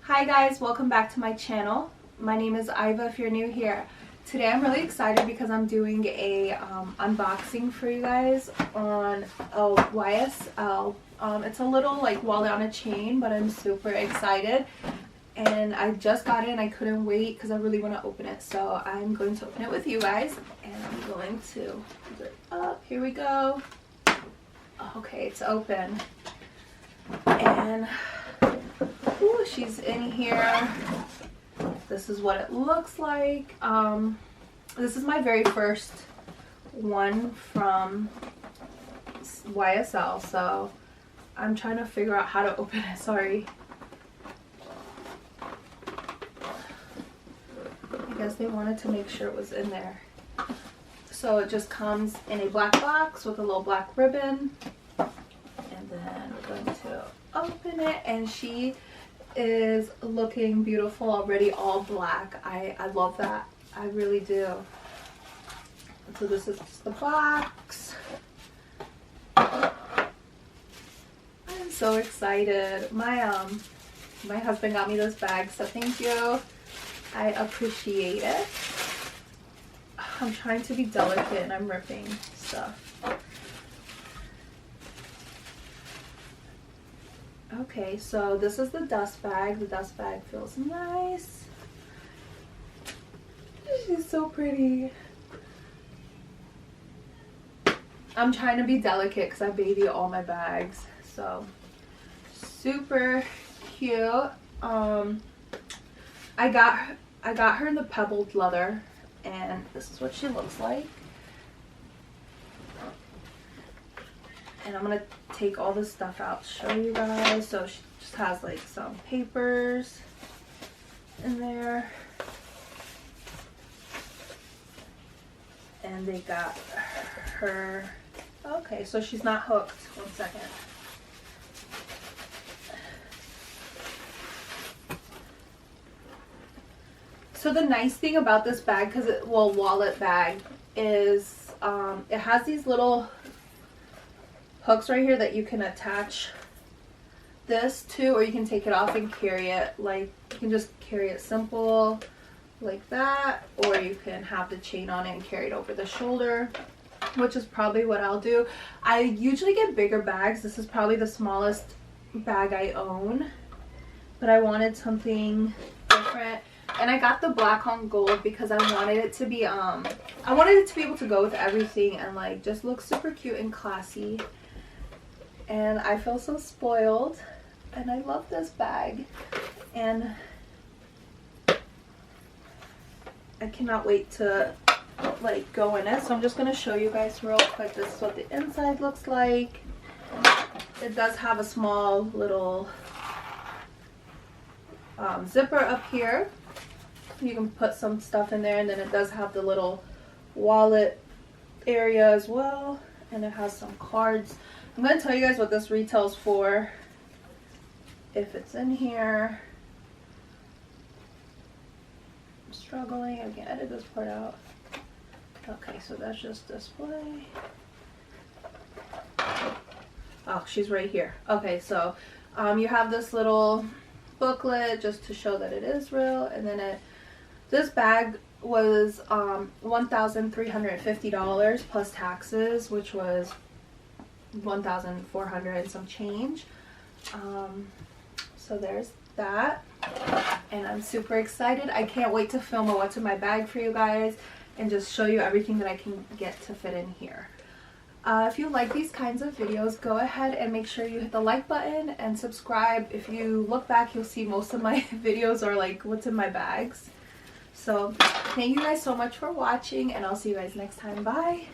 Hi guys, welcome back to my channel. My name is Iva if you're new here. Today I'm really excited because I'm doing a unboxing for you guys on a YSL. It's a little like wallet on a chain, but I'm super excited. And I just got it and I couldn't wait because I really want to open it. So I'm going to open it with you guys and I'm going to put it up. Here we go. Okay, it's open. And ooh, she's in here. This is what it looks like. This is my very first one from YSL, so I'm trying to figure out how to open it. Sorry. I guess they wanted to make sure it was in there. So it just comes in a black box with a little black ribbon. And then we're going to open it, and she is looking beautiful already, all black. I love that. I really do. So this is just the box. I'm so excited. My husband got me this bag, so thank you. I appreciate it. I'm trying to be delicate and I'm ripping stuff. Okay, so this is the dust bag. The dust bag feels nice. She's so pretty. I'm trying to be delicate because I baby all my bags. So super cute. I got her in the pebbled leather, and this is what she looks like. And I'm gonna take all this stuff out to show you guys. So she just has like some papers in there. And they got her, okay, so she's not hooked. 1 second. So the nice thing about this bag, because wallet bag, is it has these little hooks right here that you can attach this to, or you can take it off and carry it. Like, you can just carry it simple like that, or you can have the chain on it and carry it over the shoulder, which is probably what I'll do. I usually get bigger bags. This is probably the smallest bag I own, but I wanted something different. And I got the black on gold because I wanted it to be I wanted it to be able to go with everything and like just look super cute and classy. And I feel so spoiled, and I love this bag, and I cannot wait to like go in it. So I'm just going to show you guys real quick. This is what the inside looks like. It does have a small little zipper up here. You can put some stuff in there, and then it does have the little wallet area as well, and it has some cards. I'm going to tell you guys what this retails for, if it's in here. I'm struggling. I can edit this part out. Okay, so that's just display. Oh, she's right here. Okay, so you have this little booklet just to show that it is real, and then this bag was $1,350 plus taxes, which was $1,400 and some change. So there's that, and I'm super excited. I can't wait to film a what's in my bag for you guys and just show you everything that I can get to fit in here. If you like these kinds of videos, go ahead and make sure you hit the like button and subscribe. If you look back, you'll see most of my videos are like what's in my bags. So thank you guys so much for watching, and I'll see you guys next time. Bye.